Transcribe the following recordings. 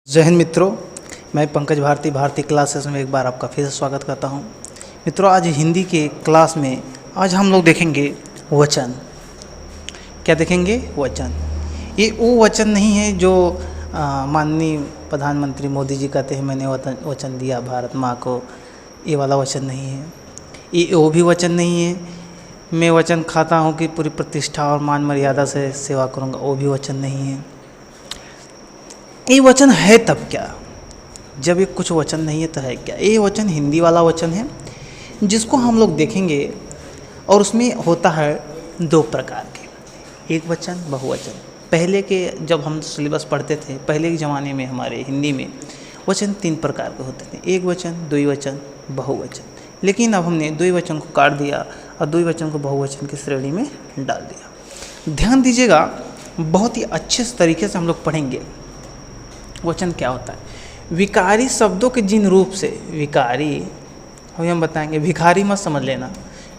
जय हिंद मित्रों, मैं पंकज भारती क्लासेस में एक बार आपका फिर से स्वागत करता हूं। मित्रों, आज हिंदी के क्लास में आज हम लोग देखेंगे वचन। क्या देखेंगे? वचन। ये वो वचन नहीं है जो माननीय प्रधानमंत्री मोदी जी कहते हैं मैंने वचन दिया भारत माँ को, ये वाला वचन नहीं है। ये वो भी वचन नहीं है मैं वचन खाता हूँ कि पूरी प्रतिष्ठा और मान मर्यादा से सेवा करूँगा, वो भी वचन नहीं है। ये वचन है तब क्या, जब ये कुछ वचन नहीं है तो है क्या? ये वचन हिंदी वाला वचन है जिसको हम लोग देखेंगे और उसमें होता है दो प्रकार के, एक वचन बहुवचन। पहले के जब हम सिलेबस पढ़ते थे, पहले के ज़माने में हमारे हिंदी में वचन तीन प्रकार के होते थे, एक वचन, द्विवचन, बहुवचन। लेकिन अब हमने द्विवचन को काट दिया और द्विवचन को बहुवचन की श्रेणी में डाल दिया। ध्यान दीजिएगा, बहुत ही अच्छे तरीके से हम लोग पढ़ेंगे वचन क्या होता है। विकारी शब्दों के जिन रूप से, विकारी अभी हम बताएंगे, भिखारी मत समझ लेना।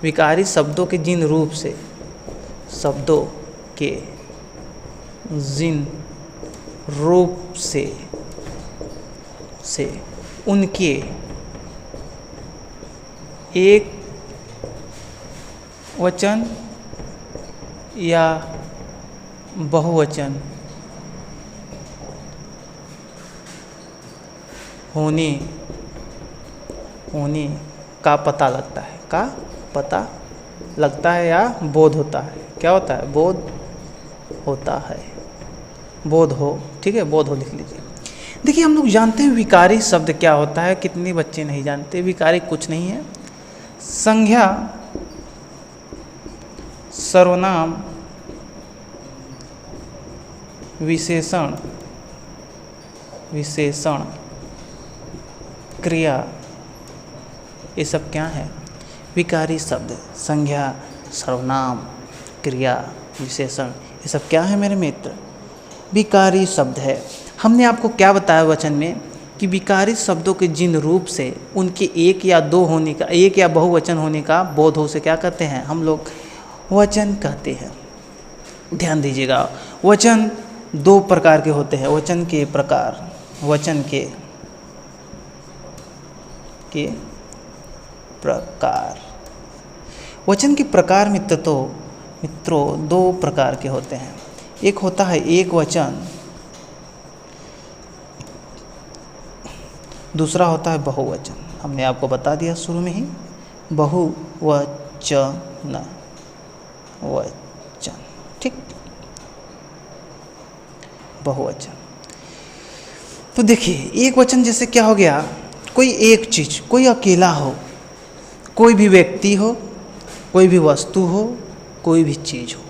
विकारी शब्दों के जिन रूप से, शब्दों के जिन रूप से उनके एक वचन या बहुवचन होने का पता लगता है, का पता लगता है या बोध होता है। क्या होता है? बोध होता है, बोध हो, ठीक है, बोध हो लिख लीजिए। देखिए, हम लोग जानते हैं विकारी शब्द क्या होता है, कितने बच्चे नहीं जानते। विकारी कुछ नहीं है, संज्ञा, सर्वनाम, विशेषण, क्रिया, ये सब क्या है? विकारी शब्द। संज्ञा, सर्वनाम, क्रिया, विशेषण, ये सब क्या है मेरे मित्र? विकारी शब्द है। हमने आपको क्या बताया वचन में कि विकारी शब्दों के जिन रूप से उनके एक या दो होने का, एक या बहुवचन होने का बोध हो से क्या कहते हैं हम लोग? वचन कहते हैं। ध्यान दीजिएगा, वचन दो प्रकार के होते हैं। वचन के प्रकार, वचन के प्रकार, वचन के प्रकार मित्रों दो प्रकार के होते हैं। एक होता है एक वचन, दूसरा होता है बहुवचन। हमने आपको बता दिया शुरू में ही, बहुवचन, वचन, ठीक, बहुवचन। तो देखिए, एक वचन जैसे क्या हो गया, कोई एक चीज़, कोई अकेला हो, कोई भी व्यक्ति हो, कोई भी वस्तु हो, कोई भी चीज़ हो।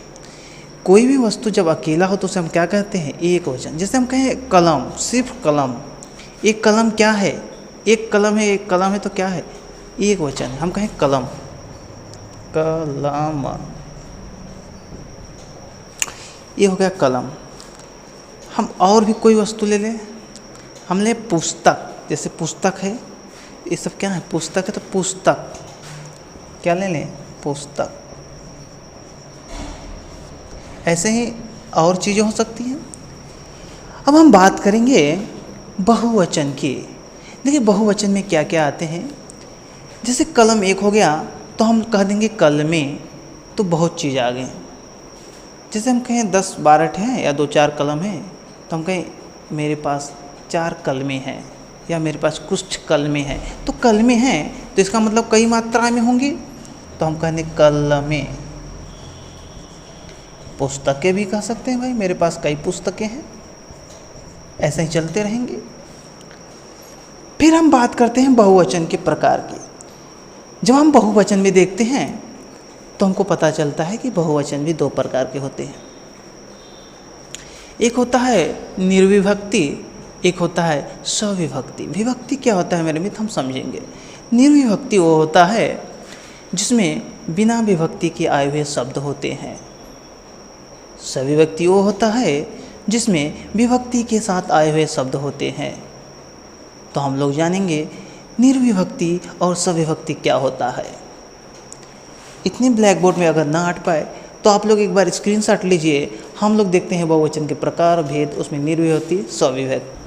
कोई भी वस्तु जब अकेला हो तो उसे हम क्या कहते हैं? एक वचन। जैसे हम कहें कलम, सिर्फ कलम। एक कलम क्या है? एक कलम है, एक कलम है तो क्या है? एक वचन। हम कहें कलम, कलम, ये हो गया कलम। हम और भी कोई वस्तु ले लें, हम ले पुस्तक, जैसे पुस्तक है, ये सब क्या है? पुस्तक है तो पुस्तक, क्या ले लें? पुस्तक। ऐसे ही और चीज़ें हो सकती हैं। अब हम बात करेंगे बहुवचन की। देखिए, बहुवचन में क्या क्या आते हैं। जैसे कलम एक हो गया तो हम कह देंगे कलमें, तो बहुत चीज़ आ गई। जैसे हम कहें 10-12 हैं या 2-4 कलम हैं, तो हम कहें मेरे पास 4 कलमें हैं या मेरे पास कुछ कलमें हैं। तो कलमें हैं तो इसका मतलब कई मात्रा में होंगी, तो हम कहेंगे कलमें। पुस्तकें भी कह सकते हैं, भाई मेरे पास कई पुस्तकें हैं। ऐसे ही चलते रहेंगे। फिर हम बात करते हैं बहुवचन के प्रकार की। जब हम बहुवचन में देखते हैं तो हमको पता चलता है कि बहुवचन भी दो प्रकार के होते हैं। एक होता है निर्विभक्ति, एक होता है सविभक्ति। विभक्ति क्या होता है मेरे मित्र, हम समझेंगे। निर्विभक्ति वो होता है जिसमें बिना विभक्ति के आए हुए शब्द होते हैं। सविभक्ति वो होता है जिसमें विभक्ति के साथ आए हुए शब्द होते हैं। तो हम लोग जानेंगे निर्विभक्ति और सविभक्ति क्या होता है। इतने ब्लैक बोर्ड में अगर ना हट पाए तो आप लोग एक बार स्क्रीनशॉट लीजिए। हम लोग देखते हैं बहुवचन के प्रकार भेद, उसमें निर्विभक्ति, सविभक्ति।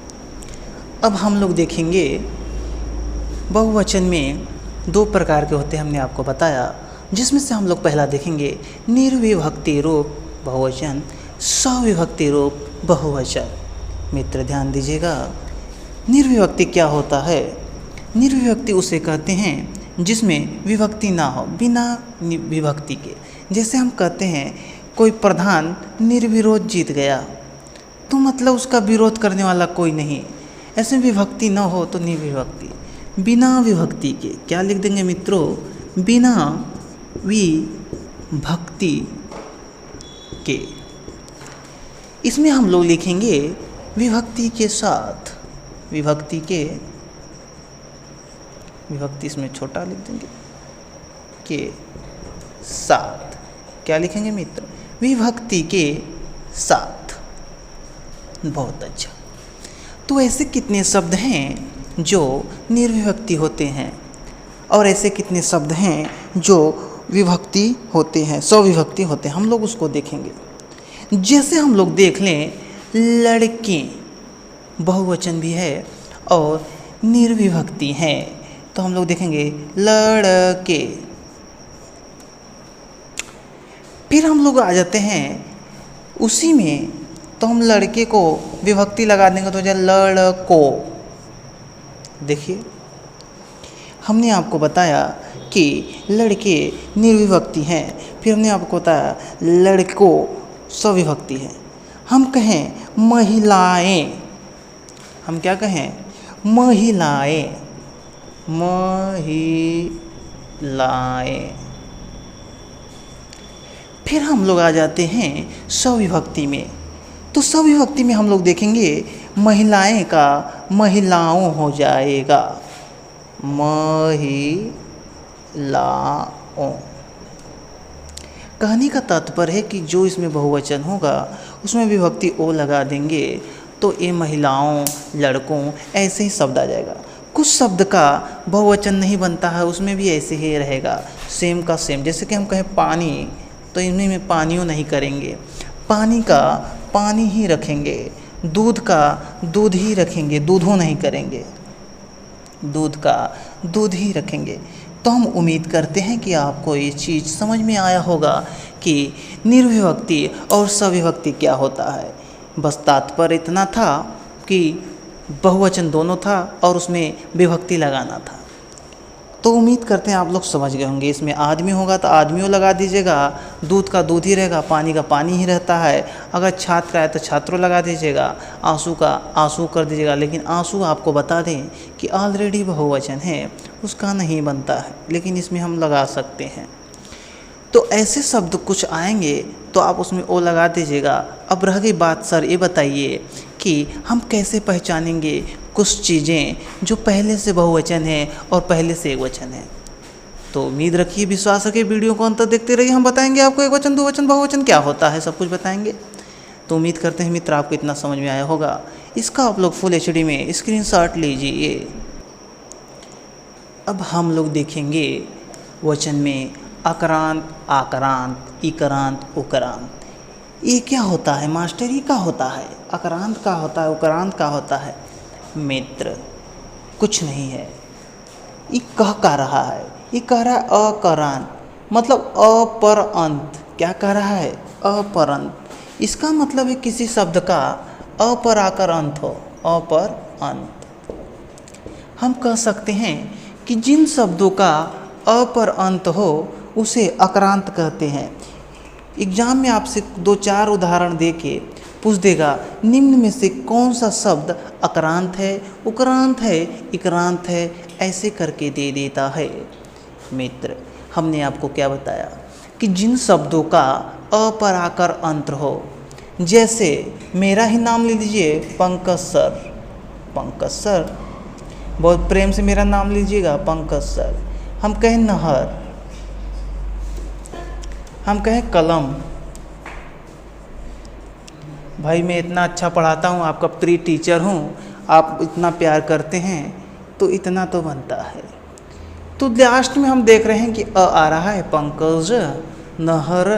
अब हम लोग देखेंगे बहुवचन में दो प्रकार के होते हैं, हमने आपको बताया, जिसमें से हम लोग पहला देखेंगे निर्विभक्ति रूप बहुवचन, सविभक्ति रूप बहुवचन। मित्र ध्यान दीजिएगा, निर्विभक्ति क्या होता है? निर्विभक्ति उसे कहते हैं जिसमें विभक्ति ना हो, बिना विभक्ति के। जैसे हम कहते हैं कोई प्रधान निर्विरोध जीत गया, तो मतलब उसका विरोध करने वाला कोई नहीं। ऐसे विभक्ति ना हो तो निर्विभक्ति। बिना विभक्ति के क्या लिख देंगे मित्रों? बिना विभक्ति के। इसमें हम लोग लिखेंगे विभक्ति के साथ, विभक्ति के, विभक्ति इसमें छोटा लिख देंगे, के साथ। क्या लिखेंगे मित्र? विभक्ति के साथ। बहुत अच्छा। तो ऐसे कितने शब्द हैं जो निर्विभक्ति होते हैं और ऐसे कितने शब्द हैं जो विभक्ति होते हैं, सविभक्ति होते हैं? हम लोग उसको देखेंगे। जैसे हम लोग देख लें लड़के, बहुवचन भी है और निर्विभक्ति है, तो हम लोग देखेंगे लड़के। फिर हम लोग आ जाते हैं उसी में, तो हम लड़के को विभक्ति लगा देंगे तो हो जाए लड़को। देखिए, हमने आपको बताया कि लड़के निर्विभक्ति हैं, फिर हमने आपको बताया लड़को सविभक्ति है। हम कहें महिलाएं, हम क्या कहें? महिलाएं, महिलाएं। फिर हम लोग आ जाते हैं सविभक्ति में, तो सविभक्ति में हम लोग देखेंगे महिलाएं का महिलाओं हो जाएगा, महिलाओं। कहने का तात्पर्य है कि जो इसमें बहुवचन होगा उसमें विभक्ति ओ लगा देंगे तो ये महिलाओं, लड़कों, ऐसे ही शब्द आ जाएगा। कुछ शब्द का बहुवचन नहीं बनता है, उसमें भी ऐसे ही रहेगा, सेम का सेम। जैसे कि हम कहें पानी, तो इनमें में पानियों नहीं करेंगे, पानी का पानी ही रखेंगे, दूध का दूध ही रखेंगे, दूधों नहीं करेंगे, दूध का दूध ही रखेंगे। तो हम उम्मीद करते हैं कि आपको ये चीज़ समझ में आया होगा कि निर्विभक्ति और सविभक्ति क्या होता है। बस तात्पर्य इतना था कि बहुवचन दोनों था और उसमें विभक्ति लगाना था। तो उम्मीद करते हैं आप लोग समझ गए होंगे। इसमें आदमी होगा तो आदमियों लगा दीजिएगा, दूध का दूध ही रहेगा, पानी का पानी ही रहता है। अगर छात्र है तो छात्रों लगा दीजिएगा, आंसू का आंसू कर दीजिएगा। लेकिन आंसू आपको बता दें कि ऑलरेडी बहुवचन है, उसका नहीं बनता है, लेकिन इसमें हम लगा सकते हैं। तो ऐसे शब्द कुछ आएंगे तो आप उसमें ओ लगा दीजिएगा। अब रह गई बात, सर ये बताइए कि हम कैसे पहचानेंगे कुछ चीज़ें जो पहले से बहुवचन है और पहले से एकवचन है। तो उम्मीद रखिए, विश्वास रखिए, वीडियो को अंत तक देखते रहिए। हम बताएंगे आपको एकवचन, बहुवचन, बहुवचन क्या होता है, सब कुछ बताएंगे। तो उम्मीद करते हैं मित्र आपको इतना समझ में आया होगा। इसका आप लोग फुल HD में स्क्रीनशॉट लीजिए। अब हम लोग देखेंगे वचन में अकरांत, आक्रांत, इकरांत, उकरांत। ये क्या होता है मास्टर? ये क्या होता है? अकरांत का होता है, उकरांत का होता है? मित्र कुछ नहीं है, ये कह रहा है, ये कह रहा है अकरांत, मतलब अपर अंत। क्या कह रहा है? अपर अंत। इसका मतलब है किसी शब्द का अपर आकर अंत हो, अपर अंत। हम कह सकते हैं कि जिन शब्दों का अपर अंत हो उसे अकरांत कहते हैं। एग्जाम में आपसे 2-4 उदाहरण दे के पूछ देगा, निम्न में से कौन सा शब्द अकरांत है, उकरांत है, इकरांत है, ऐसे करके दे देता है। मित्र हमने आपको क्या बताया कि जिन शब्दों का अपर आकर अंत हो, जैसे मेरा ही नाम ले लीजिए, पंकज सर। पंकज सर, बहुत प्रेम से मेरा नाम लीजिएगा, पंकज सर। हम कहें नहर, हम कहें कलम। भाई मैं इतना अच्छा पढ़ाता हूँ, आपका प्री टीचर हूँ, आप इतना प्यार करते हैं, तो इतना तो बनता है। तो लास्ट में हम देख रहे हैं कि अ आ रहा है, पंकज, नहर,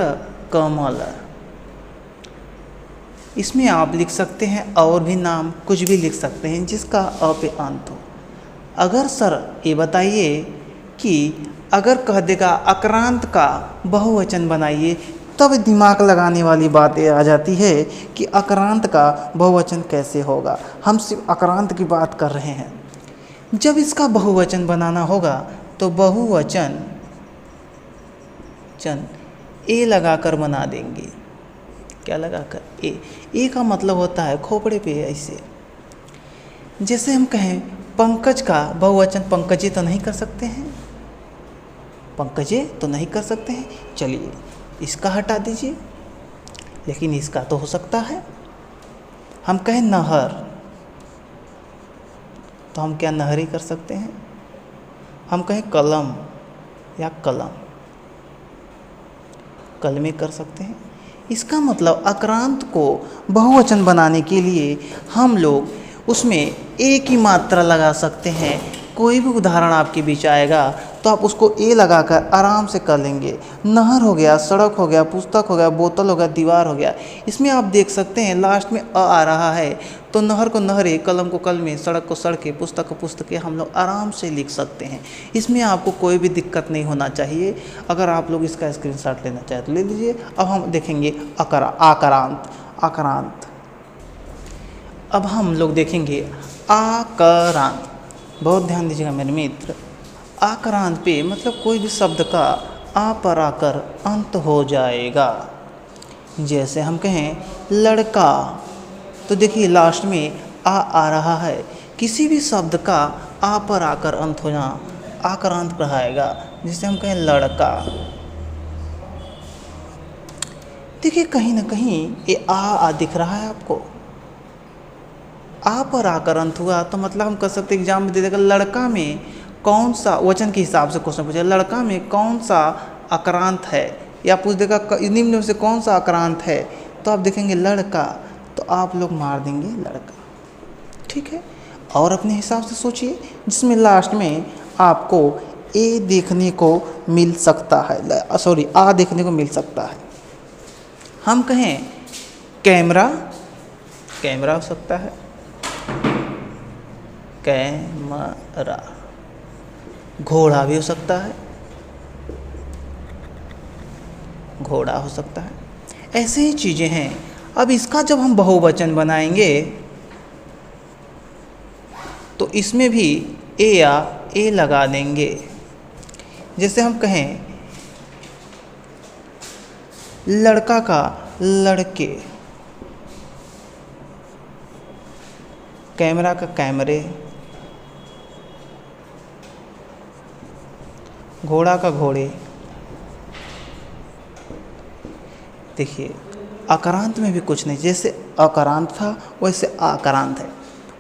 कमल। इसमें आप लिख सकते हैं और भी नाम कुछ भी लिख सकते हैं जिसका अ पे अंत हो। अगर सर ये बताइए कि अगर कह देगा आक्रांत का बहुवचन बनाइए, तब दिमाग लगाने वाली बात ये आ जाती है कि आक्रांत का बहुवचन कैसे होगा। हम सिर्फ आक्रांत की बात कर रहे हैं। जब इसका बहुवचन बनाना होगा तो बहुवचन ए लगाकर बना देंगे। क्या लगाकर? ए का मतलब होता है खोपड़े पे ऐसे। जैसे हम कहें पंकज का बहुवचन पंकजे तो नहीं कर सकते हैं, पंकजे तो नहीं कर सकते हैं, चलिए इसका हटा दीजिए, लेकिन इसका तो हो सकता है। हम कहें नहर, तो हम क्या नहर ही कर सकते हैं। हम कहें कलम या कलमे कर सकते हैं। इसका मतलब आक्रांत को बहुवचन बनाने के लिए हम लोग उसमें एक ही मात्रा लगा सकते हैं। कोई भी उदाहरण आपके बीच आएगा तो आप उसको ए लगाकर आराम से कर लेंगे। नहर हो गया, सड़क हो गया, पुस्तक हो गया, बोतल हो गया, दीवार हो गया। इसमें आप देख सकते हैं लास्ट में अ आ रहा है, तो नहर को नहरे, कलम को कलमे, सड़क को सड़के, पुस्तक को पुस्तकें हम लोग आराम से लिख सकते हैं। इसमें आपको कोई भी दिक्कत नहीं होना चाहिए। अगर आप लोग इसका स्क्रीनशॉट लेना चाहें तो ले लीजिए। अब हम देखेंगे आक्रांत। अब हम लोग देखेंगे आक्रांत। बहुत ध्यान दीजिएगा मेरे मित्र। आक्रांत पे मतलब कोई भी शब्द का आ पर आकर अंत हो जाएगा। जैसे हम कहें लड़का, तो देखिए लास्ट में आ रहा है। किसी भी शब्द का आ पर आकर अंत होना आक्रांत कहलाएगा। जैसे हम कहें लड़का, देखिए कहीं ना कहीं ये आ दिख रहा है आपको। आ पर आकर अंत हुआ तो मतलब हम कह सकते हैं एग्जाम में दे देगा लड़का में कौन सा, वचन के हिसाब से क्वेश्चन पूछेगा, लड़का में कौन सा आक्रांत है, या पूछ देगा निम्न में से कौन सा आक्रांत है, तो आप देखेंगे लड़का, तो आप लोग मार देंगे लड़का। ठीक है। और अपने हिसाब से सोचिए जिसमें लास्ट में आपको ए देखने को मिल सकता है, आ देखने को मिल सकता है। हम कहें कैमरा हो सकता है, कैमरा। घोड़ा भी हो सकता है, घोड़ा हो सकता है। ऐसे ही चीज़ें हैं। अब इसका जब हम बहुवचन बनाएंगे तो इसमें भी ए लगा देंगे। जैसे हम कहें लड़का का लड़के, कैमरा का कैमरे, घोड़ा का घोड़े। देखिए आक्रांत में भी कुछ नहीं, जैसे अकारांत था वैसे आक्रांत है।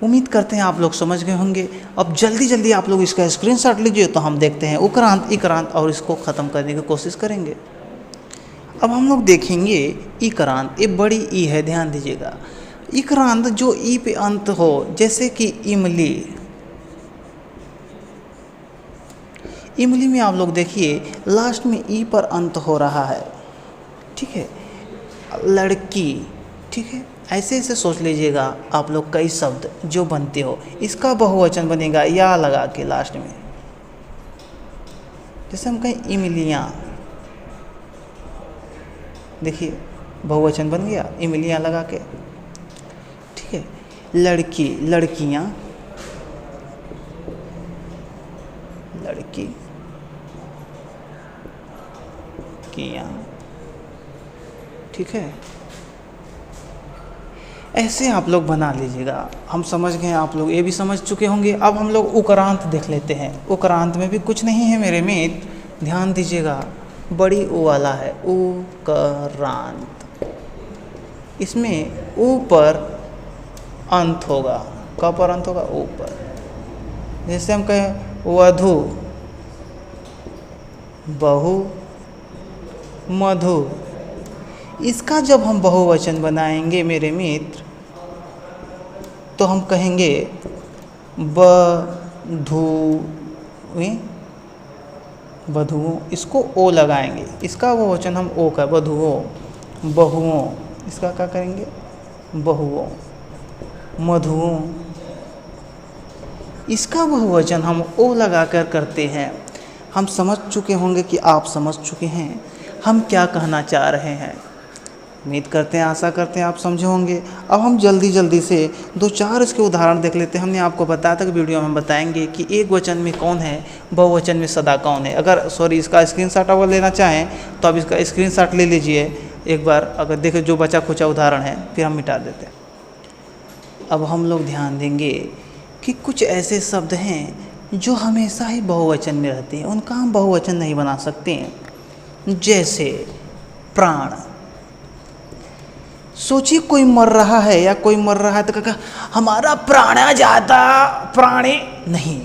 उम्मीद करते हैं आप लोग समझ गए होंगे। अब जल्दी आप लोग इसका स्क्रीनशॉट लीजिए, तो हम देखते हैं उक्रांत, इक्रांत और इसको ख़त्म करने की कोशिश करेंगे। अब हम लोग देखेंगे इक्रांत। ये बड़ी ई है, ध्यान दीजिएगा। इक्रांत जो ई पे अंत हो, जैसे कि इमली। इमली में आप लोग देखिए लास्ट में ई पर अंत हो रहा है। ठीक है। लड़की, ठीक है। ऐसे ऐसे सोच लीजिएगा आप लोग कई शब्द जो बनते हो। इसका बहुवचन बनेगा या लगा के लास्ट में। जैसे हम कहें इमलियाँ, देखिए बहुवचन बन गया इमलियाँ लगा के। ठीक है। लड़की, लड़कियाँ, लड़की कियाँ। ठीक है। ऐसे आप लोग बना लीजिएगा। हम समझ गए, आप लोग ये भी समझ चुके होंगे। अब हम लोग उक्रांत देख लेते हैं। उक्रांत में भी कुछ नहीं है मेरे मित्र, ध्यान दीजिएगा। बड़ी ओ वाला है, उक्रांत। इसमें ऊ पर अंत होगा। क पर अंत होगा? ऊ पर। जैसे हम कहें वधु, बहु, मधु। इसका जब हम बहुवचन बनाएंगे मेरे मित्र, तो हम कहेंगे बधुओं। इसको ओ लगाएंगे। इसका बहुवचन हम ओ का, बधुओं, बहुओं। इसका क्या करेंगे? बहुओं, मधुओं। इसका बहुवचन हम ओ लगाकर करते हैं। हम समझ चुके होंगे कि आप समझ चुके हैं हम क्या कहना चाह रहे हैं। उम्मीद करते हैं, आशा करते हैं आप समझे होंगे। अब हम जल्दी से 2-4 इसके उदाहरण देख लेते हैं। हमने आपको बताया था कि वीडियो में हम बताएंगे कि एक वचन में कौन है, बहुवचन में सदा कौन है। अगर इसका स्क्रीनशॉट अगर लेना चाहें तो आप इसका स्क्रीनशॉट ले लीजिए एक बार। अगर देखें जो बचा खुचा उदाहरण है फिर हम मिटा देते हैं। अब हम लोग ध्यान देंगे कि कुछ ऐसे शब्द हैं जो हमेशा ही बहुवचन में रहते हैं, उनका हम बहुवचन नहीं बना सकते हैं। जैसे प्राण। सोचिए कोई मर रहा है या कोई मर रहा है तो कहा हमारा प्राण जाता, प्राणे नहीं,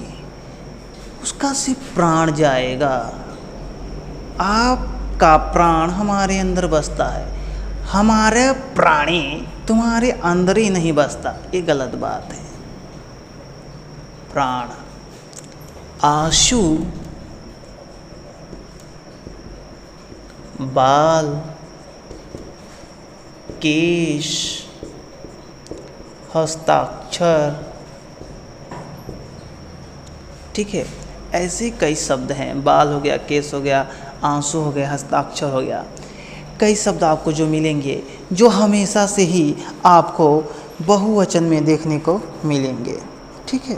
उसका सिर्फ प्राण जाएगा। आपका प्राण हमारे अंदर बसता है, हमारे प्राणी तुम्हारे अंदर ही नहीं बसता, ये गलत बात है। प्राण। आंसू, बाल, केश, हस्ताक्षर, ठीक है, ऐसे कई शब्द हैं। बाल हो गया, केश हो गया, आंसू हो गया, हस्ताक्षर हो गया। कई शब्द आपको जो मिलेंगे जो हमेशा से ही आपको बहुवचन में देखने को मिलेंगे, ठीक है।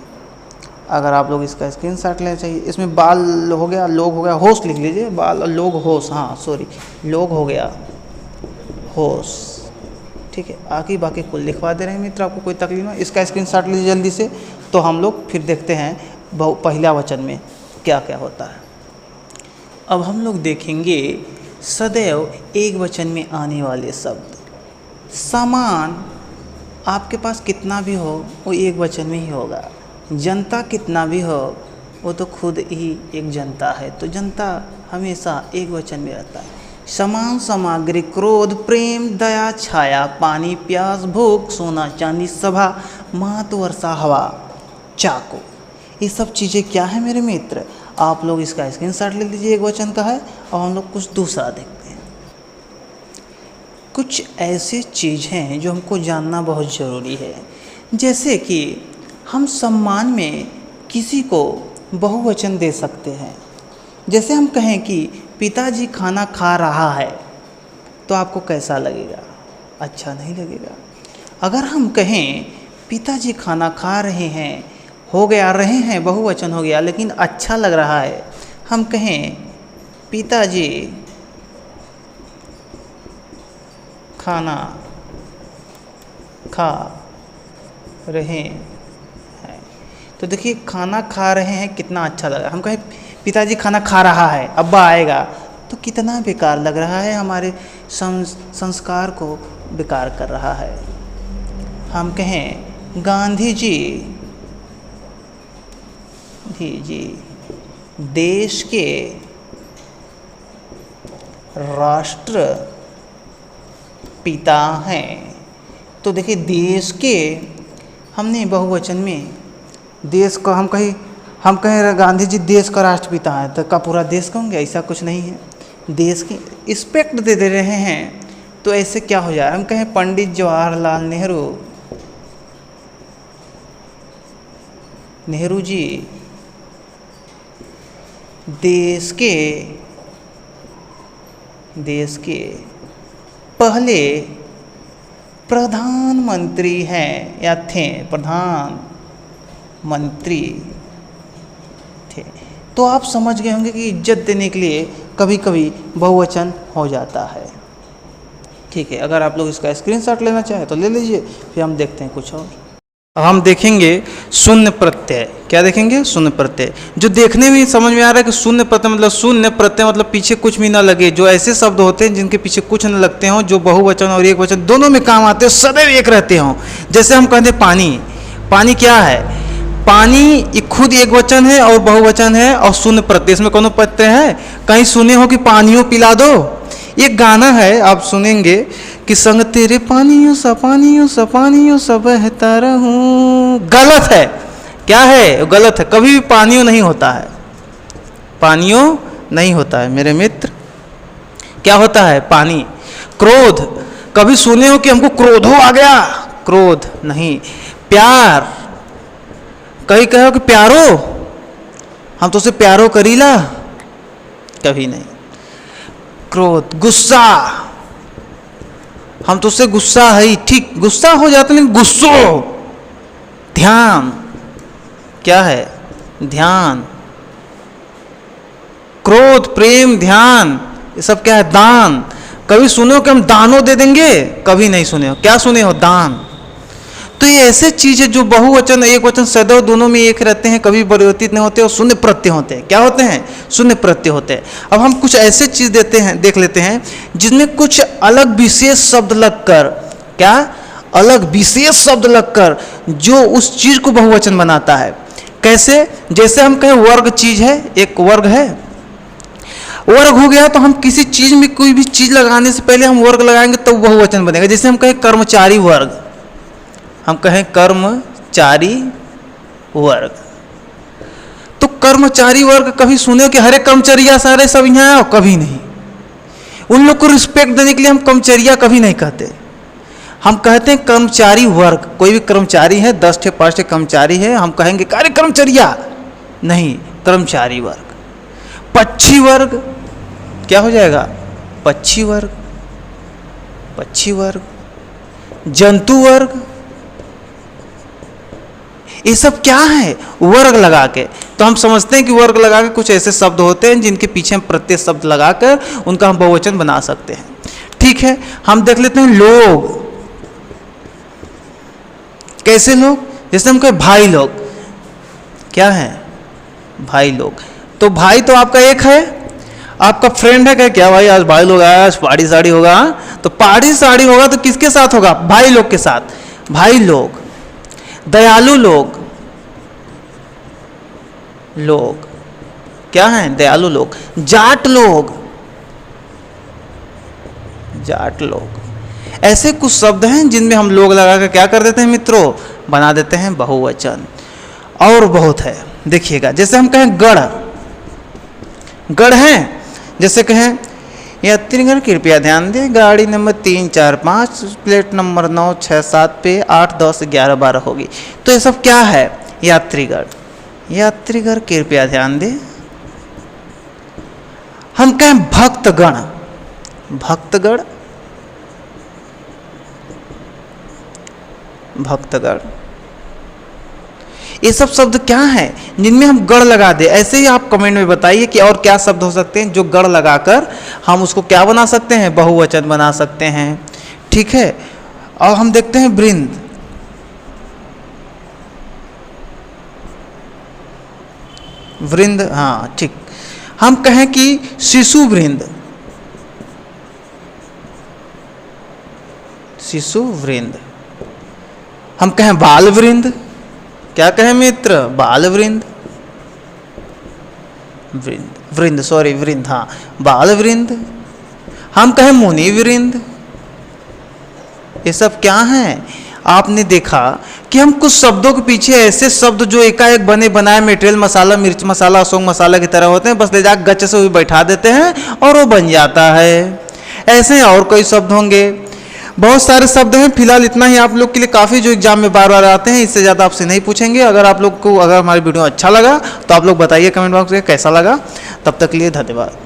अगर आप लोग इसका स्क्रीनशॉट लेना चाहिए। इसमें बाल हो गया, लोग हो गया, होश लिख लीजिए। बाल और लोग, होश, हाँ सॉरी, लोग हो गया, होश, ठीक है। आगे बाकी कुल लिखवा दे रहे हैं मित्र, आपको कोई तकलीफ नहीं। इसका स्क्रीनशॉट लीजिए जल्दी से, तो हम लोग फिर देखते हैं पहला वचन में क्या क्या होता है। अब हम लोग देखेंगे सदैव एक वचन में आने वाले शब्द। सामान आपके पास कितना भी हो वो एक वचन में ही होगा। जनता कितना भी हो वो तो खुद ही एक जनता है, तो जनता हमेशा एक वचन में रहता है। सामान, सामग्री, क्रोध, प्रेम, दया, छाया, पानी, प्यास, भूख, सोना, चांदी, सभा, मात, वर्षा, हवा, चाकू, ये सब चीज़ें क्या है मेरे मित्र? आप लोग इसका स्क्रीनशॉट ले लीजिए, एक वचन का है। और हम लोग कुछ दूसरा देखते हैं। कुछ ऐसे चीज़ हैं जो हमको जानना बहुत ज़रूरी है। जैसे कि हम सम्मान में किसी को बहुवचन दे सकते हैं। जैसे हम कहें कि पिताजी खाना खा रहा है, तो आपको कैसा लगेगा? अच्छा नहीं लगेगा। अगर हम कहें पिताजी खाना खा रहे हैं, हो गया, रहे हैं बहुवचन हो गया, लेकिन अच्छा लग रहा है। हम कहें पिताजी खाना खा रहे हैं, तो देखिए खाना खा रहे हैं कितना अच्छा लगा। हम कहें पिताजी खाना खा रहा है, अब्बा आएगा, तो कितना बेकार लग रहा है, हमारे संस्कार को बेकार कर रहा है। हम कहें गांधी जी देश के राष्ट्र पिता हैं, तो देखिए देश के हमने बहुवचन में देश को हम कहें गांधी जी देश का राष्ट्रपिता है, तो का पूरा देश कहोगे? ऐसा कुछ नहीं है। देश की रिस्पेक्ट दे रहे हैं, तो ऐसे क्या हो जाए? हम कहें पंडित जवाहरलाल नेहरू जी देश के पहले प्रधानमंत्री हैं या थे, प्रधानमंत्री थे। तो आप समझ गए होंगे कि इज्जत देने के लिए कभी कभी बहुवचन हो जाता है, ठीक है। अगर आप लोग इसका स्क्रीनशॉट लेना चाहें तो ले लीजिए, फिर हम देखते हैं कुछ और। अब हम देखेंगे शून्य प्रत्यय। क्या देखेंगे? शून्य प्रत्यय। जो देखने में समझ में आ रहा है कि शून्य प्रत्यय मतलब शून्य प्रत्यय मतलब पीछे कुछ भी ना लगे। जो ऐसे शब्द होते हैं जिनके पीछे कुछ न लगते हों, जो बहुवचन और एक वचन दोनों में काम आते हो, सदैव एक रहते हों। जैसे हम कहते हैं पानी। पानी क्या है? पानी खुद एक वचन है और बहुवचन है और शून्य प्रत्यय। इसमें कौन प्रत्यय है? कहीं सुने हो कि पानियों पिला दो? एक गाना है, आप सुनेंगे कि संग तेरे पानियों सा बहता रहूं। गलत है। क्या है? गलत है। कभी भी पानियों नहीं होता है, पानियों नहीं होता है मेरे मित्र। क्या होता है? पानी। क्रोध, कभी सुने हो कि हमको क्रोध आ गया? क्रोध नहीं। प्यार, कहीं कहो कि प्यारो, हम तो उसे प्यारो करीला, कभी नहीं। क्रोध, गुस्सा, हम तो उससे गुस्सा है ही, ठीक गुस्सा हो जाता लेकिन गुस्सो। ध्यान, क्या है? ध्यान। क्रोध, प्रेम, ध्यान, ये सब क्या है? दान। कभी सुने हो कि हम दानों दे देंगे? कभी नहीं सुने हो। क्या सुने हो? दान। तो ये ऐसे चीज है जो बहुवचन एक वचन सदैव दोनों में एक रहते हैं, कभी परिवर्तित नहीं होते और शून्य प्रत्यय होते हैं। क्या होते हैं? शून्य प्रत्यय होते हैं। अब हम कुछ ऐसे चीज देख लेते हैं जिसमें कुछ अलग विशेष शब्द लगकर, क्या अलग विशेष शब्द लगकर जो उस चीज को बहुवचन बनाता है। कैसे? जैसे हम कहें वर्ग चीज है, एक वर्ग है, वर्ग हो गया तो हम किसी चीज में कोई भी चीज लगाने से पहले हम वर्ग लगाएंगे तो बहुवचन बनेगा। जैसे हम कहें कर्मचारी वर्ग, हम कहें कर्मचारी वर्ग, तो कर्मचारी वर्ग कभी सुने कि हरे कर्मचारिया सारे सब यहाँ आओ? कभी नहीं। उन लोग को रिस्पेक्ट देने के लिए हम कर्मचारिया कभी नहीं कहते, हम कहते हैं कर्मचारी वर्ग। कोई भी कर्मचारी है, 10 ठे 5 ठे कर्मचारी है, हम कहेंगे अरे कर्मचारिया नहीं, कर्मचारी वर्ग। पक्षी वर्ग, क्या हो जाएगा? पक्षी वर्ग, पक्षी वर्ग। जंतु वर्ग, ये सब क्या है? वर्ग लगा के। तो हम समझते हैं कि वर्ग लगा के कुछ ऐसे शब्द होते हैं जिनके पीछे हम प्रत्यय शब्द लगाकर उनका हम बहुवचन बना सकते हैं। ठीक है, हम देख लेते हैं लोग। कैसे लोग? जैसे हम कहें भाई लोग, क्या है? भाई लोग। तो भाई तो आपका एक है, आपका फ्रेंड है, क्या भाई आज भाई लोग आया, आज पार्टी साड़ी होगा, तो पार्टी साड़ी होगा तो किसके साथ होगा? भाई लोग के साथ। भाई लोग। दयालु लोग, लोग क्या हैं? दयालु लोग। जाट लोग, जाट लोग। ऐसे कुछ शब्द हैं जिनमें हम लोग लगा कर क्या कर देते हैं मित्रों? बना देते हैं बहुवचन। और बहुत है, देखिएगा। जैसे हम कहें गढ़, गढ़ हैं, जैसे कहें यात्रीगण कृपया ध्यान दें, गाड़ी नंबर 3, 4, 5 प्लेट नंबर 9, 6, 7 पे 8, 10, 11, 12 होगी। तो ये सब क्या है? यात्रीगण। यात्रीगण कृपया ध्यान दें। हम कहें भक्तगण, भक्तगण, भक्तगण। ये सब शब्द क्या है जिनमें हम गढ़ लगा दे? ऐसे ही आप कमेंट में बताइए कि और क्या शब्द हो सकते हैं जो गढ़ लगाकर हम उसको क्या बना सकते हैं? बहुवचन बना सकते हैं। ठीक है, और हम देखते हैं वृंद। वृंद, हाँ ठीक। हम कहें कि शिशु वृंद, शिशु वृंद। हम कहें बाल वृंद, क्या कहें मित्र? बाल वृंद, वृंद, वृंद, सॉरी वृंद, हाँ बाल वृंद। हम कहें मुनि वृंद। ये सब क्या हैं? आपने देखा कि हम कुछ शब्दों के पीछे ऐसे शब्द जो एकाएक बने बनाए मटेरियल मसाला, मिर्च मसाला, अशोक मसाला की तरह होते हैं, बस ले जाकर गच्चे से भी बैठा देते हैं और वो बन जाता है। ऐसे और कई शब्द होंगे, बहुत सारे शब्द हैं। फिलहाल इतना ही आप लोग के लिए काफ़ी, जो एग्जाम में बार बार आते हैं। इससे ज़्यादा आपसे नहीं पूछेंगे। अगर आप लोग को, अगर हमारी वीडियो अच्छा लगा तो आप लोग बताइए कमेंट बॉक्स में कैसा लगा। तब तक के लिए धन्यवाद।